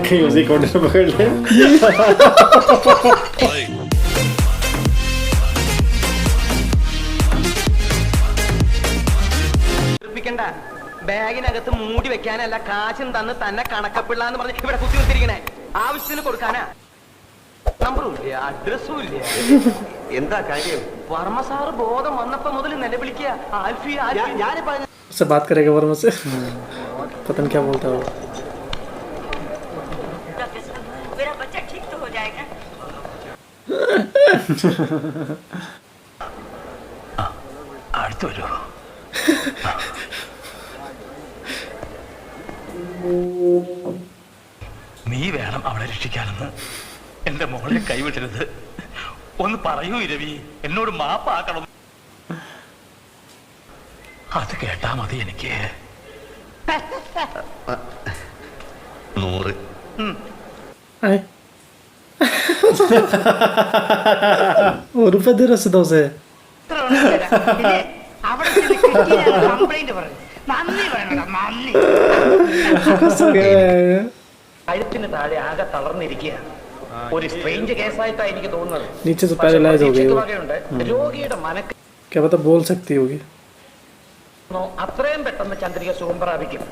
कहीं उसी कोने से पकड़ ले। ബാഗിനകത്ത് മൂടി വെക്കാനല്ല കാശും തന്ന് തന്നെ കണക്കപ്പിള്ള എന്ന് പറഞ്ഞ് ഇവിടെ കുത്തി വെച്ചിരിക്കണേ. ആവശ്യത്തിന് കൊടുക്കാനാ. നമ്പറും ഇല്ല, അഡ്രസ്സും ഇല്ല. എന്താ കാര്യം? വർമ്മ സാറ് ബോധം വന്നപ്പോ മുതൽ നിലവിളിക്കുക, ആൽഫി ഞാനിപ്പോ उससे बात करेगा वर्मा से। पता नहीं क्या बोलता है। मेरा बच्चा ठीक तो हो जाएगा। അടുത്ത് വരൂ. നീ വേണം അവളെ രക്ഷിക്കാനെന്ന്. എന്റെ മോളെ കൈവിട്ടരുത്. ഒന്ന് പറയൂ ഇരവി, എന്നോട് മാപ്പാക്കണം. അത് കേട്ടാ മതി എനിക്ക്. 100. रुपये दे रहा सीधा उसे। കഴുത്തിന് താഴെ ആകെ തളർന്നിരിക്കുക. ഒരു സ്ട്രേഞ്ച് കേസായിട്ടാ എനിക്ക് തോന്നുന്നത്. नीचे से पैरालाइज हो गई वो। രോഗിയുടെ മനക്ക് क्या पता बोल सकती होगी। അത്രയും പെട്ടെന്ന് ചന്ദ്രിക സുഖം പ്രാപിക്കും.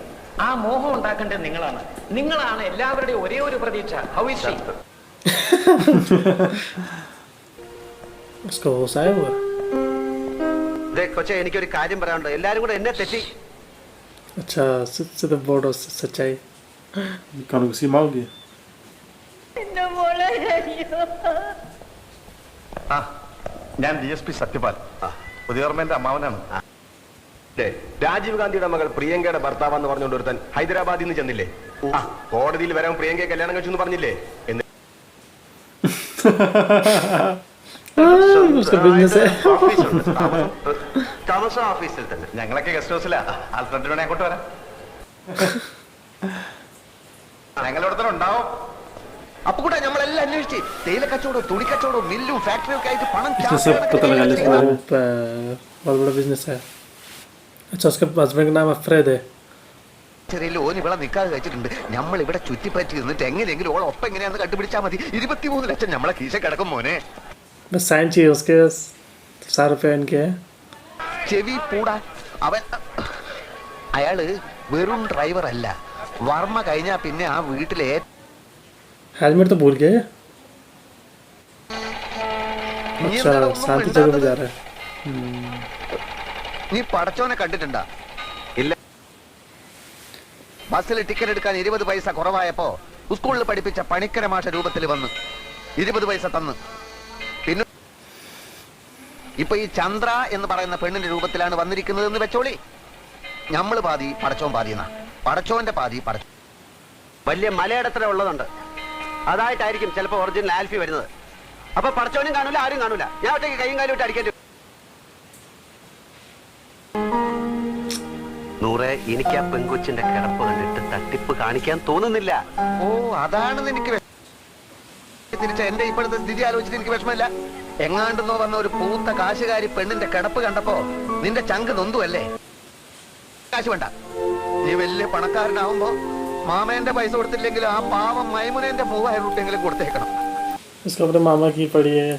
ആ മോഹം ഉണ്ടാക്കേണ്ടത് നിങ്ങളാണ്. നിങ്ങളാണ് എല്ലാവരുടെയും ഒരേ ഒരു പ്രതീക്ഷ. How is she? उसका होश आया हुआ। കൊച്ചെ, എനിക്കൊരു കാര്യം പറയാനുണ്ട്. എല്ലാരും കൂടെ എന്നെ തെറ്റി. अच्छा से तो बोर्ड सच्चाई कौन सी माओगे। ഞാൻ DSP സത്യപാൽ, പുതിയോർമ്മന്റെ അമ്മാവനാണ്. രാജീവ് ഗാന്ധിയുടെ മകൾ പ്രിയങ്കയുടെ ഭർത്താവെന്ന് പറഞ്ഞുകൊണ്ട് ഒരുത്തൻ ഹൈദരാബാദിൽ നിന്ന് ചെന്നില്ലേ? കോടതിയിൽ വരാൻ പ്രിയങ്കയെ കല്യാണം കഴിച്ചു എന്ന് പറഞ്ഞില്ലേ? താമസം ഓഫീസിൽ തന്നെ. ഞങ്ങളൊക്കെ ഗസ്റ്റ് ഹൗസിലാ. ആൽഫ്രണ്ടിന് വേണേ അങ്ങോട്ട് വരാം. ഞങ്ങളിവിടെ തന്നെ ഉണ്ടാവും. അപ്പൊ കൂടെ നമ്മളെല്ലാം അന്വേഷിച്ച് തേയില കച്ചവടവും തുണി കച്ചവടവും മില്ലും ഫാക്ടറിയും ഒക്കെ ആയിട്ട് പണം बहुत बड़ा बिजनेस है। अच्छा उसके हस्बैंड का नाम अफरेद है। ചെറിയ ലോൻ ഇവിടെ നിൽക്കാതെ കഴിച്ചിട്ടുണ്ട്. നമ്മൾ ഇവിടെ ചുറ്റിപ്പറ്റി നിന്നിട്ട് എങ്ങനെയെങ്കിലും ഓൾ ഒപ്പം എങ്ങനെയാണെന്ന് കണ്ടുപിടിച്ചാൽ മതി. 23 ലക്ഷം നമ്മളെ കീശ കിടക്കും മോനെ. बस साइन चाहिए उसके 4 रुपये इनके। ചെവി പൂടാ. അവൻ അയാള് വെറും ഡ്രൈവർ അല്ല. വർമ്മ കഴിഞ്ഞാ പിന്നെ ആ വീട്ടിലെ हेलमेट तो भूल गए। अच्छा शांति जगह पे जा रहा है। നീ പടച്ചോനെ കണ്ടിട്ടുണ്ടാ? ഇല്ല. ബസ്സിൽ ടിക്കറ്റ് എടുക്കാൻ 20 പൈസ കുറവായപ്പോ സ്കൂളിൽ പഠിപ്പിച്ച പണിക്കര മാഷ രൂപത്തിൽ വന്ന് 20 പൈസ തന്ന്. പിന്നെ ഇപ്പൊ ഈ ചന്ദ്ര എന്ന് പറയുന്ന പെണ്ണിന്റെ രൂപത്തിലാണ് വന്നിരിക്കുന്നത് എന്ന് വെച്ചോളി. ഞമ്മള് പാതി പടച്ചോൻ പാതി എന്നാ. പടച്ചോന്റെ പാതി പടച്ചോ. വലിയ മലയിടത്തര ഉള്ളതുണ്ട്. അതായിട്ടായിരിക്കും ചിലപ്പോ ഒറിജിനൽ ആൽഫി വരുന്നത്. അപ്പൊ പടച്ചോനും കാണൂല, ആരും കാണൂല. ഞാൻ ഒറ്റയ്ക്ക് കൈയും കാലും ഇട്ട് അടിക്കേണ്ടി. നൂറെ, എനിക്ക് ആ പെങ്കൊച്ചിന്റെ കിടപ്പ് കണ്ടിട്ട് തട്ടിപ്പ് കാണിക്കാൻ തോന്നുന്നില്ല. ഓ, അതാണ് എനിക്ക് തിരിച്ച എന്റെ ഇപ്പോഴത്തെ സ്ഥിതി ആലോചിച്ചിട്ട് എനിക്ക് വിഷമമില്ല. എങ്ങാണ്ടെന്നോ വന്ന ഒരു പൂത്ത കാശുകാരി പെണ്ണിന്റെ കിടപ്പ് കണ്ടപ്പോ നിന്റെ ചങ്ക് നൊന്തുവല്ലേ? കാശ് വേണ്ട. നീ വലിയ പണക്കാരനാവുമ്പോ മാമേന്റെ പൈസ കൊടുത്തില്ലെങ്കിലും ആ പാവം മൈമുനേന്റെ 3000 രൂപയെങ്കിലും കൊടുത്തേക്കണം. उसका अपने मामा की पड़ी है।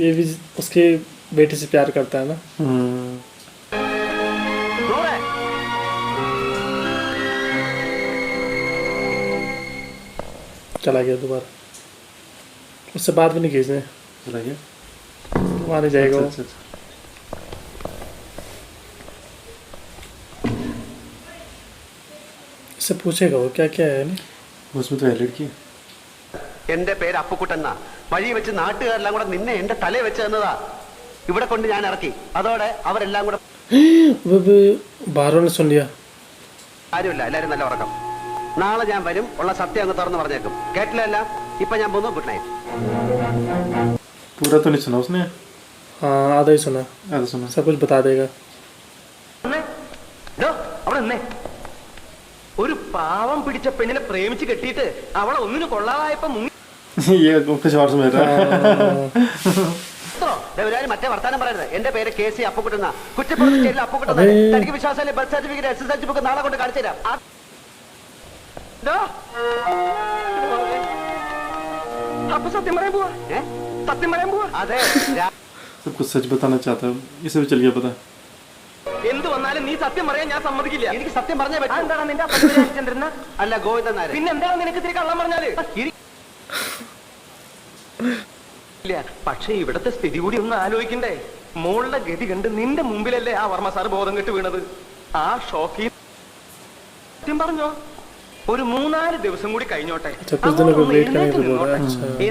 ये भी उसके बेटे से प्यार करता है ना। चला गया दोबारा। उससे बात भी नहीं की इसने। चला गया वहाँ नहीं जाएगा। अच्छा, अच्छा। इससे पूछेगा वो क्या क्या है नहीं उसमें तो लड़की। എന്റെ പേര് അപ്പുക്കുട്ടെന്നാ. വഴി വെച്ച് നാട്ടുകാരെല്ലാം കൂടെ നിന്നെ എന്റെ തലേ വെച്ച് തന്നതാ. ഇവിടെ കൊണ്ട് ഞാൻ ഇറക്കി. അതോടെ അവരെല്ലാം കൂടെ കാര്യമില്ല. എല്ലാരും നല്ല ഉറക്കം. നാളെ ഞാൻ വരും. ഉള്ള സത്യം അങ്ങ് തുറന്ന് പറഞ്ഞേക്കും. കേട്ടില്ല? ഇപ്പൊ ഞാൻ പോന്നു. Good night. पूरा तो नहीं सुना उसने? हाँ आधा ही सुना। आधा सुना। सब कुछ बता देगा। അവിടെ നിന്നേ. ഒരു പാവം പിടിച്ച പെണ്ണിനെ പ്രേമിച്ച് കെട്ടിയിട്ട് അവളെ ഒന്നിനു കൊള്ളാതായപ്പോ ये कुछ और समझ रहा है। മറ്റേ വർത്താനം പറയരുത്. എന്റെ പേര് KC അപ്പുക്കുട്ടന. കുറ്റപ്പെടുത്തി ജയിലിൽ അപ്പുക്കുട്ടന. തനിക്ക് വിശ്വാസമല്ലേ? ബർത്ത് സർട്ടിഫിക്കറ്റ്, SSLC ബുക്ക് നാളെ കൊണ്ട് കാണിച്ചു തരാം. അപ്പൊ സത്യം പറയാൻ പോവാ? സത്യം പറയാൻ പോവാ? അതെ. सब कुछ सच बताना चाहता हूँ, इसे भी चल गया पता। എന്ത് വന്നാലും നീ സത്യം പറയാൻ ഞാൻ സമ്മതിക്കില്ല. എനിക്ക് സത്യം പറഞ്ഞേ പറ്റൂ. എന്താണ് നിന്റെ അപ്പച്ചന്ദ്രന? അല്ല, ഗോവിന്ദൻ നായർ. പിന്നെ എന്താണ് നിനക്ക് ഇത്തിരി കള്ളം പറഞ്ഞാല്? ഇല്ല, പക്ഷെ ഇവിടത്തെ സ്ഥിതി കൂടി ഒന്ന് ആലോചിക്കണ്ടേ? മോളുടെ ഗതി കണ്ട് നിന്റെ മുമ്പിലല്ലേ ആ വർമ്മ സാർ ബോധം കെട്ട് വീണത്. ആ ഷോക്കിൽ സത്യം പറഞ്ഞോ, ഒരു 3-4 ദിവസം കൂടി കഴിഞ്ഞോട്ടെ,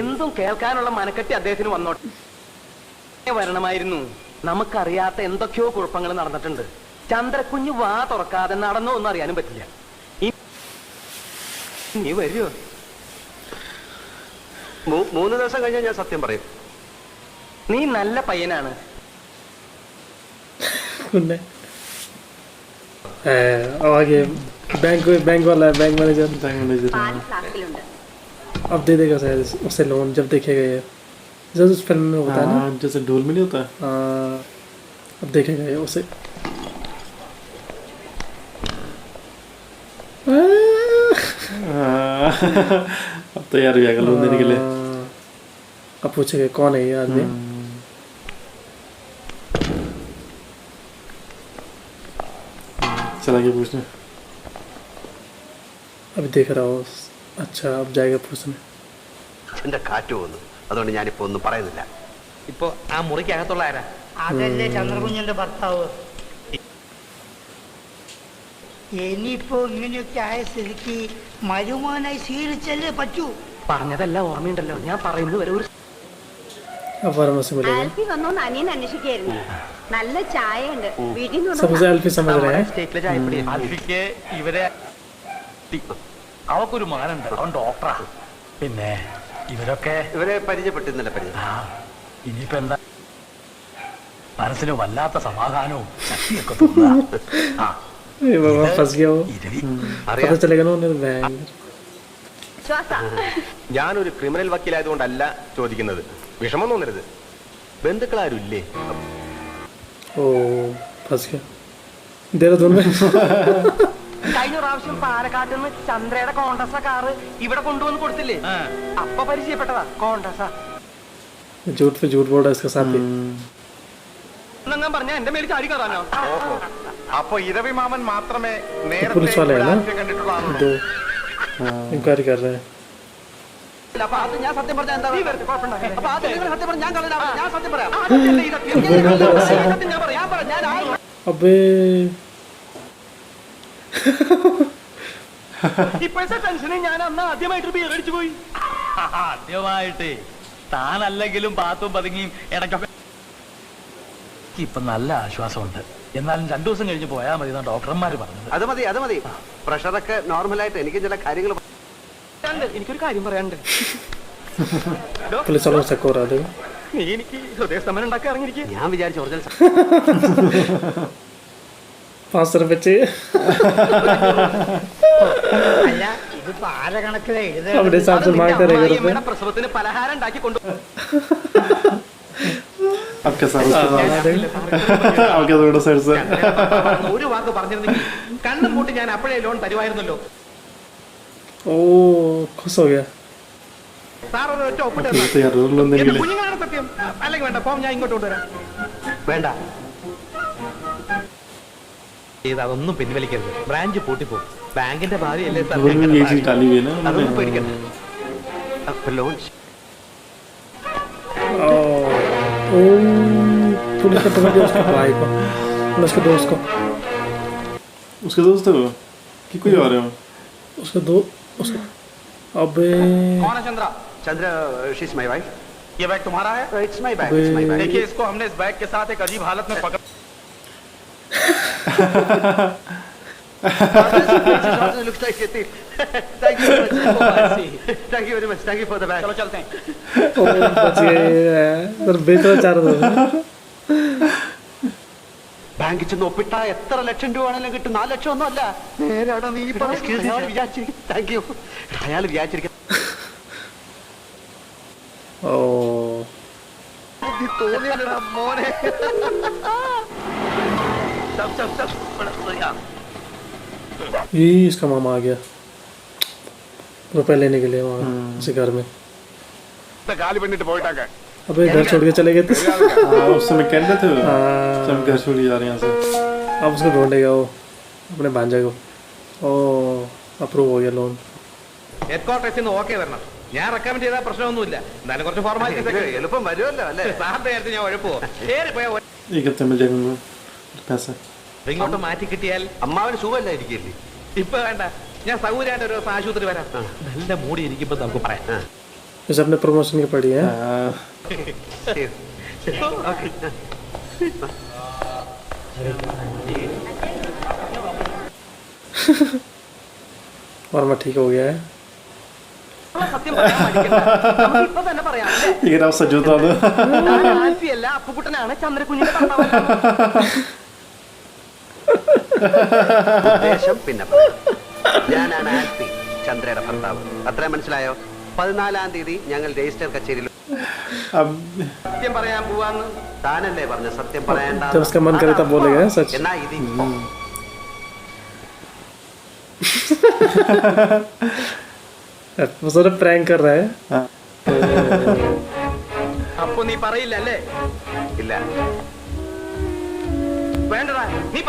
എന്തും കേൾക്കാനുള്ള മനക്കെട്ടി അദ്ദേഹത്തിന് വന്നോട്ടെ. വരണമായിരുന്നു. നമുക്കറിയാത്ത എന്തൊക്കെയോ കുഴപ്പങ്ങൾ നടന്നിട്ടുണ്ട്. ചന്ദ്രക്കുഞ്ഞ് വാ തുറക്കാതെ നടന്നോ ഒന്നും അറിയാനും പറ്റില്ല. നീ വരുമോ? 3 ദിവസം കഴിഞ്ഞാൽ ഞാൻ സത്യം പറയും. നീ നല്ല പയ്യനാണ്. आगे बैंक वाला है, बैंक मैनेजर पान फ्लास्किലുണ്ട്. अब दे देगा शायद उसे लोन जब देखेगा ये, जैसे उस फिल्म में होता है ना, जैसे ढोल में नहीं होता। अब देखेगा ये उसे। अब तैयार हो जाएगा लोन देने के लिए। अब पूछेगा कौन है ये आदमी। चला गया पूछने। अभी देख रहा हूँ। अच्छा, अब जाएगा पूछने। എന്റെ കാറ്റ് പോകുന്നു, അതുകൊണ്ട് ഞാനിപ്പോ ഒന്നും പറയുന്നില്ല. ഇപ്പൊ ആ മുറിക്കകത്തുള്ള ആരാ? അതല്ലേ ചന്ദ്രകുഞ്ഞിന്റെ ഭർത്താവ്. ഇനിയിപ്പോ ഇങ്ങനെയൊക്കെ ആയ സ്ഥിതിക്ക് മരുമോനായി സ്വീകരിച്ചല്ലേ പറ്റൂ. പറഞ്ഞതെല്ലാം ഓർമ്മയുണ്ടല്ലോ. ഞാൻ പറയുന്നത് വരെ ഒരു अब वाराणसी से मिलेगा। ആൽഫി വന്നോന്ന് അനിയൻ അന്വേഷിക്കായിരുന്നു. നല്ല ചായ ഉണ്ട് വീട്ടിൽ सबसे अल्फी समझ रहे हैं। സ്റ്റേറ്റിലെ ചായപ്പടി. അൽഫിക്ക് ഇവരെ അവക്കൊരു മകനുണ്ട്, അവൻ ഡോക്ടറാ. പിന്നെ ഇവരൊക്കെ ഇവരെ പരിചയപ്പെട്ടിരുന്നില്ല. പരിചയം. ഇനിയിപ്പോ എന്താ, മനസ്സിന് വല്ലാത്ത സമാധാനവും ശക്തിയൊക്കെ തോന്നുക. फंस गया वो। ഇരവി पता चलेगा ना उन्हें बैंक। ശ്വാസ ഞാനൊരു ക്രിമിനൽ വക്കീലായതുകൊണ്ടല്ല ചോദിക്കുന്നത്. വിഷമം തോന്നരുത്. ബന്ധുക്കളാരും ഇല്ലേ? ओ फंस गया। देहरादून में കഴിഞ്ഞ പ്രാവശ്യം പാലക്കാട്ടിൽ നിന്ന് ചന്ദ്രയുടെ കോണ്ടസ കാറ് ഇവിടെ കൊണ്ടുവന്ന് കൊടുത്തില്ലേ? അപ്പൊ പരിചയപ്പെട്ടതാ കോണ്ടസ. झूठ पे झूठ बोल रहा है इसका साथी। ഞാൻ പറഞ്ഞ എന്റെ മേലിൽ ചാടി കയറാനോ? ഓഹോ, അപ്പൊ ഇരവി മാമൻ മാത്രമേ पुलिस वाले हैं ना, കണ്ടിട്ടുള്ളൂ. दो इंक्वायरी कर रहे हैं। അപ്പൊ അത് ഞാൻ സത്യം പറഞ്ഞാൽ എന്താ? അപ്പൊ അത് നിങ്ങൾ സത്യം പറഞ്ഞാൽ ഞാൻ കളയാം. ഞാൻ സത്യം പറയാം. अबे ഇപ്പോഴത്തെ ടെൻഷനിൽ ഞാൻ അന്ന് ആദ്യമായിട്ട് ബിയർ അടിച്ചു പോയി. ആദ്യമായിട്ട് താനല്ലെങ്കിലും പാത്തും പതുങ്ങിയും ഇടയ്ക്കൊക്കെ. ഇപ്പൊ നല്ല ആശ്വാസമുണ്ട്. എന്നാലും 2 ദിവസം കഴിഞ്ഞ് പോയാൽ മതി എന്നാണ് ഡോക്ടർമാര് പറഞ്ഞത്. അത് മതി, അത് മതി. പ്രഷറൊക്കെ നോർമലായിട്ട്. എനിക്ക് ചില കാര്യങ്ങൾ എനിക്കൊരു കാര്യം പറയാനുണ്ട്. पुलिस वालों से को रहा है। നീ എനിക്ക് ഹൃദയസ്തംഭനം ഉണ്ടാക്കി ഇറങ്ങിയിരിക്കുക. ഞാൻ വിചാരിച്ച ഒറിജിനൽ ₹500 चाहिए। അല്ല, ഇതിപ്പോ ആരെ കണക്കിലെ अपने हिसाब से मांगते रहेगा रुपए। പ്രസവത്തിന് പലഹാരം ഉണ്ടാക്കി കൊണ്ടു. अब कैसा उसके बाद अब क्या थोड़ा सर से ഒരു വാക്ക് പറഞ്ഞിരുന്നെങ്കിൽ കണ്ണും പൂട്ടി ഞാൻ അപ്പോഴേ ലോൺ തരുമായിരുന്നല്ലോ. ओ खुश हो गया। സാർ ഒരു ഒറ്റ ഒപ്പിട്ട് तो यार रोल लोन देने के लिए കുഞ്ഞുങ്ങളാണ് സത്യം. അല്ലെങ്കിൽ വേണ്ട, ഫോം ഞാൻ ഇങ്ങോട്ട് കൊണ്ടുവരാം. വേണ്ട. അതൊന്നും പിൻവലിക്കരുത്. ബ്രാഞ്ച് പൂട്ടിപ്പോ. ബാങ്കിന്റെ ഭാര്യയല്ലേ സാർ? वो भी एक चीज डाली हुई है ना അതൊന്നും उन्होंने। പേടിക്കണ്ട. അപ്പൊ ലോൺ ओ पुलिस ने पकड़ लिया उसके भाई को, उसके दोस्त को। उसके दोस्त है वो कि कोई और है वो? उसके दो उसके अबे कौन है चंद्रा? चंद्र, शी इज माय वाइफ. ये बैग तुम्हारा है? It's my bag, it's my bag. देखिए, इसको हमने इस बैग के साथ एक अजीब हालत में पकड़ Looks like a thief. Thank you very much. Thank you very much. Thank you for the bag. चलो चलते हैं. ओ बच गए। सर बेचना चाह रहा था। ബാങ്കിൽ ചെന്ന് ഒപ്പിട്ട എത്ര ലക്ഷം രൂപ ആണെങ്കിലും കിട്ടും. 4 ലക്ഷം ഒന്നും അല്ല. നേരാണോ നീ വിചാരിച്ചിരിക്കും? Thank you. അയാൾ വിചാരിച്ചിരിക്കും ओ തോന്നിയല്ലടാ മോനെ. ये इसका मामा आ गया रुपए लेने के लिए वहाँ उसी घर में. गाली பண்ணிட்டு போயிட்டாங்க. अबे घर छोड़ के चले गए थे. उस समय कह रहे थे हाँ, सब घर छोड़ के जा रहे हैं यहाँ से. अब उसको ढूंढेगा वो अपने भांजा को. ओ अप्रूव हो गया लोन. ഹെഡ്ക്വാർട്ടേഴ്സിൽ നിന്ന് ഓക്കെ വരണം. ഞാൻ റെക്കമെൻഡ് ചെയ്താൽ പ്രശ്നമൊന്നുമില്ല. എന്നാലും കുറച്ച് ഫോർമാലിറ്റീസ് എളുപ്പം വരുമല്ലോ അല്ലേ? സാറിന്റെ കാര്യത്തിൽ ഞാൻ ഉഴപ്പോ ഏറിപ്പോയ एक हफ्ते मिल जाएगा पैसा. ഇങ്ങോട്ട് മാറ്റി കിട്ടിയാൽ അമ്മാവന് സുഖമല്ലായിരിക്കില്ലേ? ഇപ്പൊ വേണ്ട, ഞാൻ സൗകര്യമായിട്ട് ഒരു ആശുപത്രി വരാം. നല്ല മൂടി ഇരിക്കുമ്പോ നമുക്ക് പറയാം. जैसे अपने प्रमोशन की पड़ी है. और मैं ठीक हो गया है. സത്യം പറയാൻ മടിക്കണ്ട. നമുക്ക് ഇപ്പൊ തന്നെ പറയാം അല്ലേ? ये नाम सजोता था. ഞാൻ ആൽഫിയല്ല, അപ്പുകുട്ടനാണ് ചന്ദ്രകുഞ്ഞിന്റെ ഭർത്താവ്. ഉദ്ദേശം പിന്നെ പറയാം. ഞാനാണ് ആൽഫി, ചന്ദ്രയുടെ ഭർത്താവ്. അത്രയും മനസ്സിലായോ? 14-ാം തീയതി ഞങ്ങൾ രജിസ്റ്റർ കച്ചേരിയിൽ. अब സത്യം പറയാൻ പോവാന്ന് താനല്ലേ പറഞ്ഞ സത്യം പറയണ്ട. जब उसका मन करे तब बोलेगा सच. എന്നാ ഇത് वो सारा प्रैंक कर रहा है. അപ്പൊ നീ പറയില്ല അല്ലേ? ഇല്ല. വേണ്ടടാ, നീ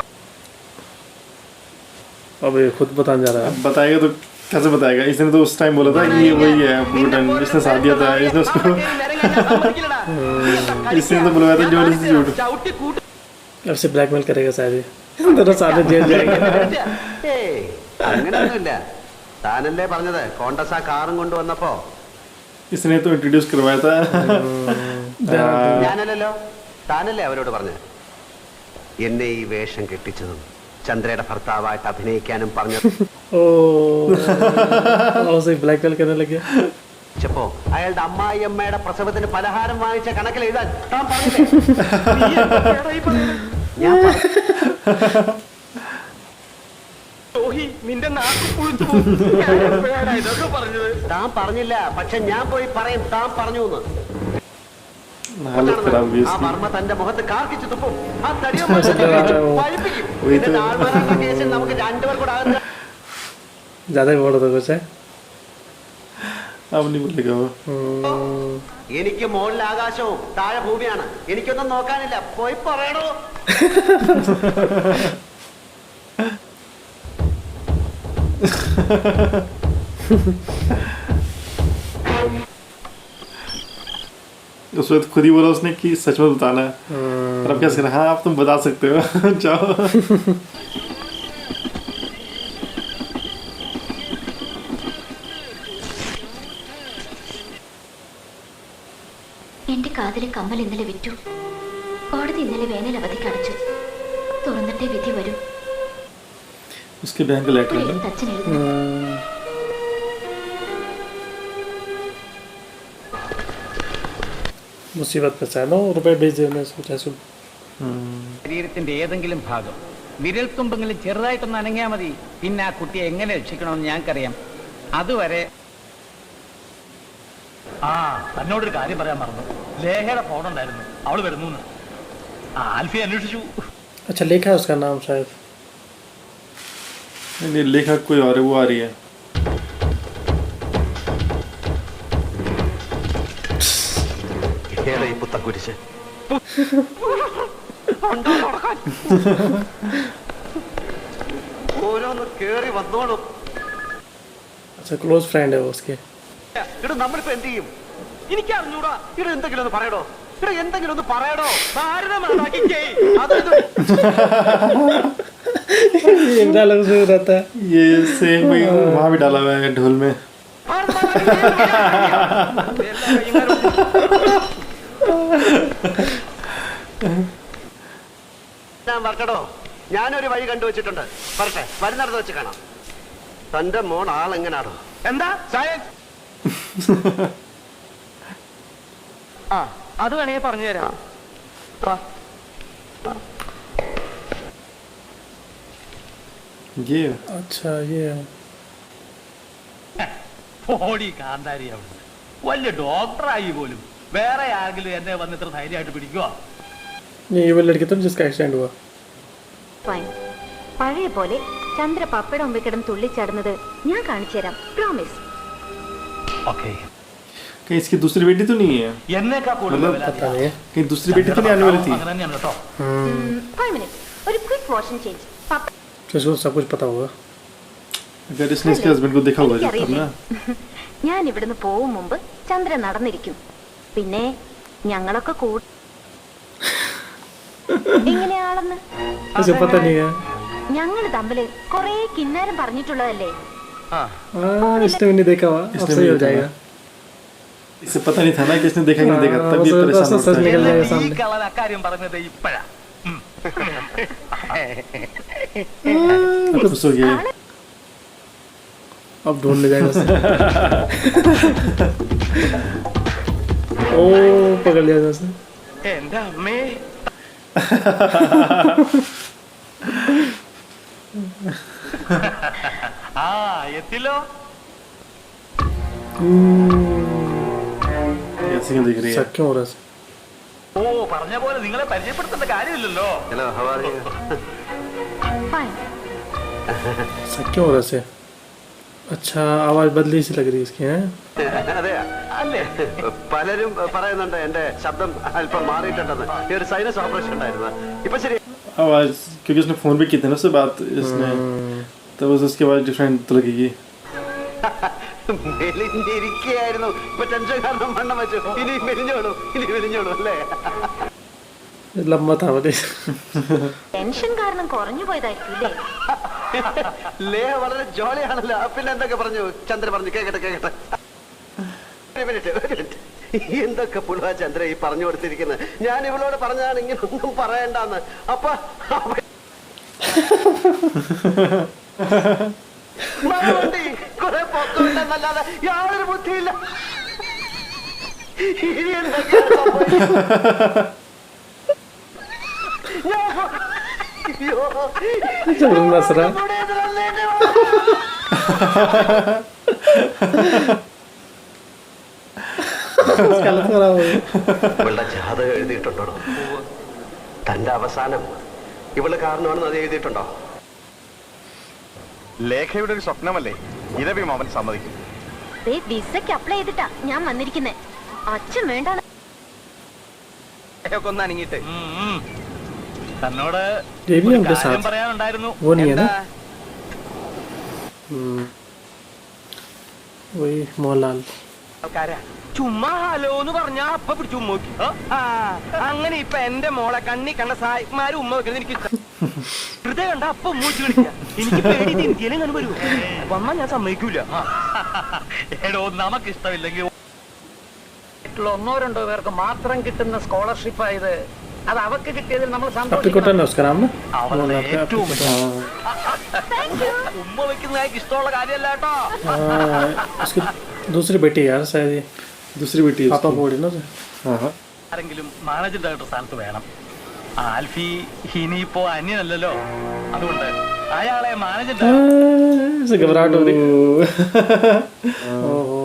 अब ये खुद बताने जा रहा है. बताएगा तो कैसे बताएगा? इसने तो उस टाइम बोला था कि ये वही है भूटान, इसने साथ दिया था, इसने उसको इसने तो बुलवाया था जो इंस्टीट्यूट. ചവിട്ടി കൂട്ടി अब से ब्लैकमेल करेगा शायद ये. दोनों साथ में जेल जाएंगे. ഏയ് അങ്ങനെയൊന്നുമില്ല. താനല്ലേ പറഞ്ഞത് കോണ്ടസ് ആ കാറും കൊണ്ടുവന്നപ്പോ? इसने तो इंट्रोड्यूस करवाया था. ഞാനല്ലല്ലോ, താനല്ലേ അവരോട് പറഞ്ഞത് എന്നെ ഈ വേഷം കെട്ടിച്ചതും ചന്ദ്രയുടെ ഭർത്താവായിട്ട് അഭിനയിക്കാനും പറഞ്ഞു. ओ उसे ब्लैकमेल करने लग गया. പ്പോ അയാളുടെ അമ്മായിയമ്മയുടെ പ്രസവത്തിന് പലഹാരം വാങ്ങിച്ച കണക്കിൽ എഴുതാൻ താൻ പറഞ്ഞില്ലേ? ഞാൻ ദ്രോഹി, നിന്റെ നാക്ക് പുഴുത്തു പോകും. ഞാൻ എപ്പോഴാണ് ഇതൊക്കെ പറഞ്ഞത്? താൻ പറഞ്ഞില്ല, പക്ഷെ ഞാൻ പോയി പറയും താൻ പറഞ്ഞു എന്ന്. हालत खराब हुई ആ इसकी. വർമ്മ തന്റെ മുഖത്ത് കാർക്കിച്ചു തുപ്പും. ആ തടിയും പഴിപ്പിക്കും. वही तो. എന്നിട്ട് ആൾമാരാത്ത കേസിൽ നമുക്ക് രണ്ടുപേർ കൂടെ ആകുന്ന. ज़्यादा ही बोल रहा था कुछ है. अब नहीं बोलेगा वो. എനിക്ക് മുകളിൽ ആകാശവും താഴെ ഭൂമിയാണ്. എനിക്കൊന്നും നോക്കാനില്ല, പോയി പറയണോ? उस वक्त खुद ही बोला उसने कि सच में बताना है. और अब क्या करना? हाँ आप तुम बता सकते हो. जाओ. എന്റെ കാതിലെ കമ്മൽ ഇന്നലെ വിറ്റു. കോടതി ഇന്നലെ വേനൽ അവധിക്ക് അടച്ചു. തുറന്നിട്ടേ വിധി വരും. उसके बहन का लेटर है. അച്ഛൻ എഴുതുന്നു. मुसीबत में था ना, रुपए भेज देने सोचा सुन. ശരീരത്തിന്റെ ഏതെങ്കിലും ഭാഗം വിരൽത്തുമ്പെങ്കിലും ചെറുതായിട്ടൊന്ന് അനങ്ങിയാൽ മതി. പിന്നെ ആ കുട്ടിയെ എങ്ങനെ രക്ഷിക്കണമെന്ന് ഞങ്ങൾക്കറിയാം. അതുവരെ ആ തന്നോടൊരു കാര്യം പറയാൻ മറന്നു. ലേഖയുടെ ഫോൺ ഉണ്ടായിരുന്നു, അവള് വരുന്നു. ആൽഫി അന്വേഷിച്ചു. अच्छा लिखा है उसका नाम शायद. नहीं लेखक कोई और है, वो आ रही है. ഏതാ ഈ പുത്തക്കുരിശ്? ഓരോന്ന് കേറി വന്നോളും. अच्छा क्लोज फ्रेंड है वो उसके. ഇവിടെ നമ്മളിപ്പോ എന്ത് ചെയ്യും? എനിക്ക് അറിഞ്ഞൂടാ. ഇവിടെ എന്തെങ്കിലും ഒന്ന് പറയടോ. ഇവിടെ എന്തെങ്കിലും ഒന്ന് പറയടോ. ഭാരതമാതാക്കി ജയ്. ये डायलॉग से रहता है. ये सेम वहाँ भी डाला हुआ है ढोल में. ഞാൻ വർക്കടോ, ഞാനൊരു വഴി കണ്ടുവച്ചിട്ടുണ്ട്. പറട്ടെ, വരുന്നിടത്ത് വെച്ച് കാണാം. തന്റെ മോൻ ആളെങ്ങനാണോ? എന്താ സയൻസ്? ആ അത് വേണേ പറഞ്ഞു തരാം. ये अच्छा ये ഓടി കാന്താരി അവിടെ വലിയ ഡോക്ടറായി പോലും. വേറെ ആരെങ്കിലും എന്നെ വന്ന് ഇത്ര ധൈര്യമായിട്ട് പിടിക്കുവോ? ये वो लड़की तो जिसका एक्सीडेंट हुआ ഫൈൻ. പഴയ പോലെ ചന്ദ്ര പപ്പടം വെക്കിടം തുള്ളിച്ചാടുന്നത് ഞാൻ കാണിച്ചു തരാം. പ്രോമിസ്. ഓക്കെ. कहीं इसकी दूसरी बेटी तो नहीं है? എന്നേക്കാ കൂടുതൽ मतलब വില पता नहीं है कहीं दूसरी बेटी तो नहीं आने वाली थी? അങ്ങനെ തന്നെയാണ് കേട്ടോ. 5 minutes. ഒരു ക്വിക്ക് വാഷിംഗ് ചേഞ്ച്. പപ്പ किसको सब कुछ पता होगा अगर इसने इसके हस्बैंड को देखा होगा जब तब ना ഞാൻ ഇവിടുന്ന് പോകും മുമ്പ് ചന്ദ്ര നടന്നിരിക്കും. പിന്നെ ഞങ്ങളൊക്കെ എങ്ങനെയാണെന്ന് किसे पता नहीं है ഞങ്ങൾ തമ്മില് കൊറേ കിന്നാരം പറഞ്ഞിട്ടുള്ളതല്ലേ. इसने भी नहीं देखा हुआ अब इसने सही भी हो नहीं जाएगा इससे पता नहीं था ना कि इसने देखा कि नहीं देखा, तब ये परेशान सच होता है। निकल जाएगा ഈ सामने കളൻ അക്കാര്യം പറഞ്ഞത് ഇപ്പഴാ. अब खुश हो गया। अब ढूंढ ले जाएगा उसे। ओ पकड़ लिया था उसे। എന്റെ അമ്മേ. ആ എത്തില്ലോ. ऐसे क्यों दिख रही है? शक क्यों हो रहा है ഓ പറഞ്ഞ പോലെ നിങ്ങളെ പരിചയപ്പെടുത്തേണ്ട കാര്യമില്ലല്ലോ. Hello, how are you? Fine. शक क्यों हो रहा है इसे? अच्छा आवाज बदली सी लग रही है इसकी हैं അതെ, അല്ലേ? പലരും പറയുന്നുണ്ട് എന്റെ ശബ്ദം അല്പം മാറിയിട്ടുണ്ടെന്ന്. ഈ ഒരു സൈനസ് ഓപ്പറേഷൻ ഉണ്ടായിരുന്നു. ഇപ്പൊ ശരി. आवाज क्योंकि उसने फोन भी की थी ना उससे बात इसने, तब उसकी आवाज डिफरेंट तो लगेगी। മെലിഞ്ഞിരിക്കുകയായിരുന്നു. ഇപ്പൊ ടെൻഷൻ കാരണം വണ്ണം വെച്ചു. ഇനി മെലിഞ്ഞോളൂ അല്ലേ? लंबा था वो ടെൻഷൻ കാരണം കുറഞ്ഞു പോയതായിരിക്കും ഇല്ലേ? ലേഹ വളരെ ജോളിയാണല്ലോ. പിന്നെ എന്തൊക്കെ പറഞ്ഞു ചന്ദ്ര പറഞ്ഞു? കേക്കട്ടെ. ഒരു മിനിറ്റ്. എന്തൊക്കെ പുളുവാ ചന്ദ്ര ഈ പറഞ്ഞു കൊടുത്തിരിക്കുന്നത്? ഞാൻ ഇവളോട് പറഞ്ഞതാണ് ഇങ്ങനെ ഒന്നും പറയണ്ടെന്ന്. അപ്പൊ കുറെ പൊക്കമുണ്ടെന്നല്ലാതെ യാതൊരു ബുദ്ധിയില്ല. ഇനി എന്തൊക്കെയാണ് സംഭവിക്കുന്നത്? नसरा ഇവളുടെ ജാതകം എഴുതിയിട്ടുണ്ടോ? തന്റെ അവസാനം ഇവള് കാരണമാണെന്ന് അത് എഴുതിയിട്ടുണ്ടോ? ലേഖയുടെ ഒരു സ്വപ്നമല്ലേ ഇരവി മാമൻ സമ്മതിക്കും. വിസയ്ക്ക് അപ്ലൈ ചെയ്തിട്ടാ ഞാൻ വന്നിരിക്കുന്നേ. അച്ഛൻ വേണ്ട ഒന്ന് അനങ്ങിയിട്ട് തന്നോട് ये भी ഒരു उनके കാര്യം साथ പറയാനുണ്ടായിരുന്നു. वो नहीं है ना वही मोहनलाल ആൾക്കാരാ ചുമ്മാ ഹലോ എന്ന് പറഞ്ഞാ അപ്പൊ പിടിച്ചു ഉമ്മ വെക്കും. അങ്ങനെ ഇപ്പൊ എന്റെ മോളെ കണ്ണി കണ്ട സായിമാര് ഉമ്മ വെക്കുന്നത് എനിക്ക് ഇഷ്ടം. ഹൃദയം കണ്ട അപ്പൊ ഉമ്മ വെച്ച് കളിക്കാം. എനിക്ക് പേടി ഇന്ത്യയിലും അങ്ങനെ വരൂ. വന്നാ ഞാൻ സമ്മതിക്കൂല. എടോ നമുക്കിഷ്ടമില്ലെങ്കിൽ ഒന്നോ രണ്ടോ പേർക്ക് മാത്രം കിട്ടുന്ന സ്കോളർഷിപ്പ് ആയത്. അത് അവർക്ക് കിട്ടിയതിൽ നമ്മൾ अप्पिकोटन है उसका नाम ना അവളുടെ मोहनलाल का ഏറ്റവും अप्पिकोटन। ഉമ്മ വെക്കുന്ന ഇഷ്ടമുള്ള കാര്യമല്ല കേട്ടോ. उसकी दूसरी बेटी यार शायद ये दूसरी बेटी है पापा उसकी। बोल रही ना उसे। हाँ ആരെങ്കിലും മാനേജർ ഡയറക്ടർ സ്ഥാനത്ത് വേണം. ആൽഫി ഇനിയിപ്പോ അന്യനല്ലല്ലോ. അതുകൊണ്ട് അയാളെ മാനേജർ इसे घबराहट हो रही ओहो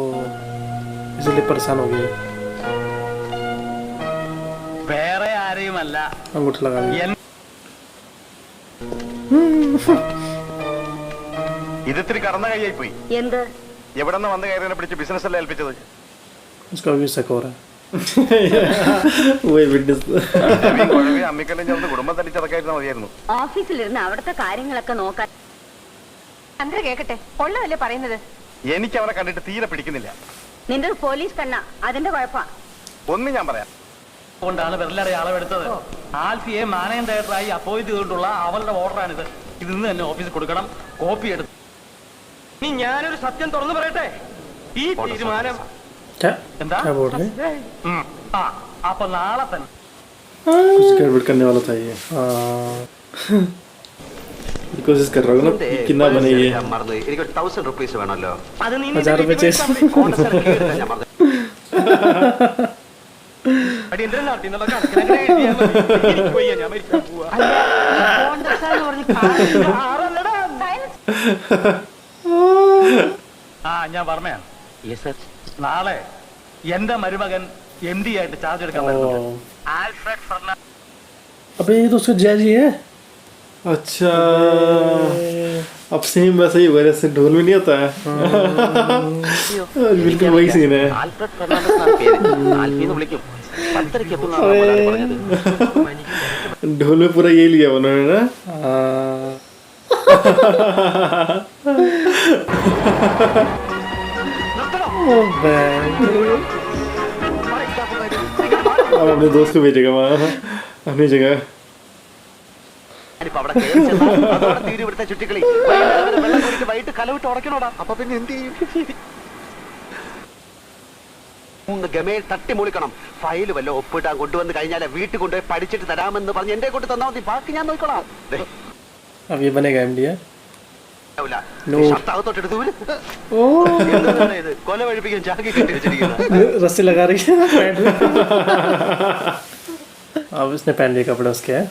इसलिए परेशान हो गई വേറെ ആരെയുമല്ല अंगूठा लगा लिया ഇതിത്തിരി കടന്ന കൈയായി പോയി. എന്ത്? എവിടെ നിന്ന് വന്ന് കയറിനെ പിടിച്ച് ബിസിനസ് അല്ലേ ഏൽപ്പിച്ചത്? उसका भी शक हो रहा है वही विटनेस അമ്മിക്കല്ലും ചേർന്ന് കുടുംബം തല്ലിച്ചതക്കായിരുന്ന മതിയായിരുന്നു. ഓഫീസിലിരുന്ന് അവിടുത്തെ കാര്യങ്ങളൊക്കെ നോക്കാൻ ചന്ദ്ര കേക്കട്ടെ. കൊള്ളതല്ലേ പറയുന്നത്? എനിക്ക് അവനെ കണ്ടിട്ട് തീരെ പിടിക്കുന്നില്ല. നിന്റെ പോലീസ് കണ്ണ അതിന്റെ കുഴപ്പാ. ഒന്ന് ഞാൻ പറയാം. കൊണ്ടാണ് വെള്ളറെ അളവെടുത്തത്. ആൽഫിയെ മാനേജർ ഡയറക്ടറായി അപ്പോയിന്റ് ചെയ്തിട്ടുള്ള അവളുടെ ഓർഡറാണിത്. ഇത് ഇന്ന് തന്നെ ഓഫീസിൽ കൊടുക്കണം. കോപ്പി എടുത്ത് ഇനി ഞാനൊരു സത്യം തുറന്നു പറയട്ടെ. ഈ തീരുമാനം क्या എന്താ? क्या बोल रहे हैं ആ അപ്പൊ നാളെ തന്നെ कुछ गड़बड़ करने वाला था ये। कोशिश कर रहा हूँ ना कितना बने ये। ഞാൻ മറന്നു. എനിക്കൊരു 1000 റുപ്പീസ് വേണമല്ലോ. അത് നീ 1000 रुपए चाहिए ഞാൻ മറന്നു. അടിയന്തരം നടത്തി എന്നുള്ള കണക്കിനങ്ങനെ എഴുതിയാ മതി. എനിക്ക് വയ്യ, ഞാൻ മരിക്കാൻ പോവാ. ആ ഞാൻ പറഞ്ഞാണ് നാളെ എന്റെ മരുമകൻ MD ആയിട്ട് ചാർജ് എടുക്കാൻ വരുന്നുണ്ട്. Alfred Fernandez. अबे ये तो उसका जैजी है। अच्छा अब सेम वैसा ही होगा जैसे ढोल में नहीं होता है बिल्कुल वही सीन है ആൽഫ്രഡ് ഫെർണാണ്ടസ് എന്നാണ് പേര്. ആൽഫീന്ന് വിളിക്കും. 10:30 എത്തുന്നാണ് പറഞ്ഞത്. ढोल में पूरा ये लिया उन्होंने ना अब अपने दोस्त को भेजेगा वहाँ अपनी जगह ഞാനിപ്പോ അവിടെ കയറി ചെന്നാൽ അതോടെ തീരും ഇവിടുത്തെ ചുറ്റിക്കളി. വൈകുന്നേരം വെള്ളം കുടിച്ച് വൈകിട്ട് കലവിട്ട് ഉടക്കണോടാ. അപ്പൊ പിന്നെ എന്ത് ചെയ്യും? 3 ഗമയിൽ തട്ടി മുളിക്കണം. ഫയല് വല്ല ഒപ്പിട്ടാൻ കൊണ്ടുവന്ന് കഴിഞ്ഞാൽ വീട്ടിൽ കൊണ്ടുപോയി പഠിച്ചിട്ട് തരാമെന്ന് പറഞ്ഞ് എന്റെ കൊണ്ട് തന്നാൽ മതി. ബാക്കി ഞാൻ നോക്കണം. अब ये बनेगा MD है। ഷർട്ടകത്തോട്ടെടുത്ത് ഇത് കൊല വഴിപ്പിക്കാൻ ചാക്കി കെട്ടി വെച്ചിരിക്കുന്നത്. रस्सी लगा रही है पैंट में। अब इसने पहन लिए कपड़े उसके हैं।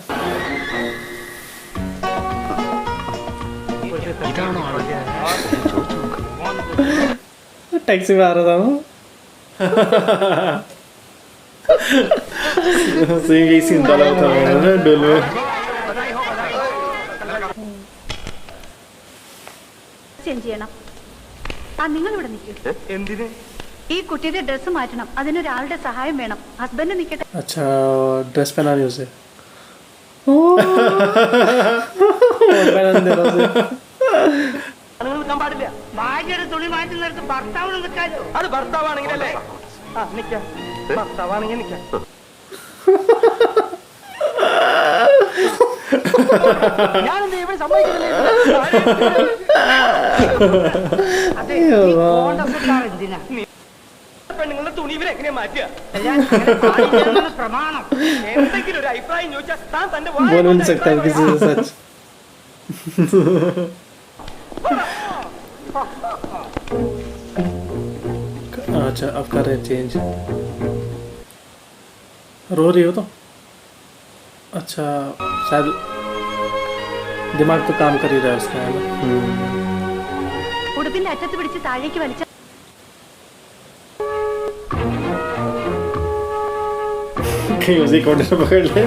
टैक्सी में आ रहा था वो। सेम यही सीन डाला था मैंने ढोल में ചേഞ്ച് ചെയ്യണം. നിങ്ങൾ ഇവിടെ നിൽക്കൂ. എന്തിന്? ഈ കുട്ടിയുടെ ഡ്രസ്സ് മാറ്റണം. അതിനൊരാളുടെ സഹായം വേണം. ഹസ്ബൻഡ് നിൽക്കട്ടെ. अच्छा ड्रेस पहनानी उसे। നിൽക്കാൻ പാടില്ല. ഭാര്യയുടെ തുണി മാറ്റുന്നിടത്ത് ഭർത്താവിന് നിൽക്കാലോ. അത് ഭർത്താവാണെങ്കിലല്ലേ? നിക്കാം. ഭർത്താവാണെങ്കിൽ നിക്കാം. ഞാനെന്താ ഇവിടെ സമ്മതിക്കുന്നില്ലേ? അതെ, ഈ കോണ്ടസുട്ടാർ എന്തിനാ? പെണ്ണുങ്ങളുടെ തുണി ഇവരെങ്ങനെയാ മാറ്റുക? ഞാൻ അങ്ങനെ പാടില്ലെന്നാണ് പ്രമാണം. എന്തെങ്കിലും ഒരു അഭിപ്രായം ചോദിച്ചാൽ താൻ തന്റെ बोल भी नहीं सकता किसी से सच। अच्छा अब कर रहे चेंज। रो रही हो तो अच्छा शायद दिमाग तो काम कर ही रहा है उसका है ना। ഉടുപ്പിന്റെ അറ്റത്ത് പിടിച്ച് താഴേക്ക് വലിച്ച कहीं उसी कोने में पकड़ ले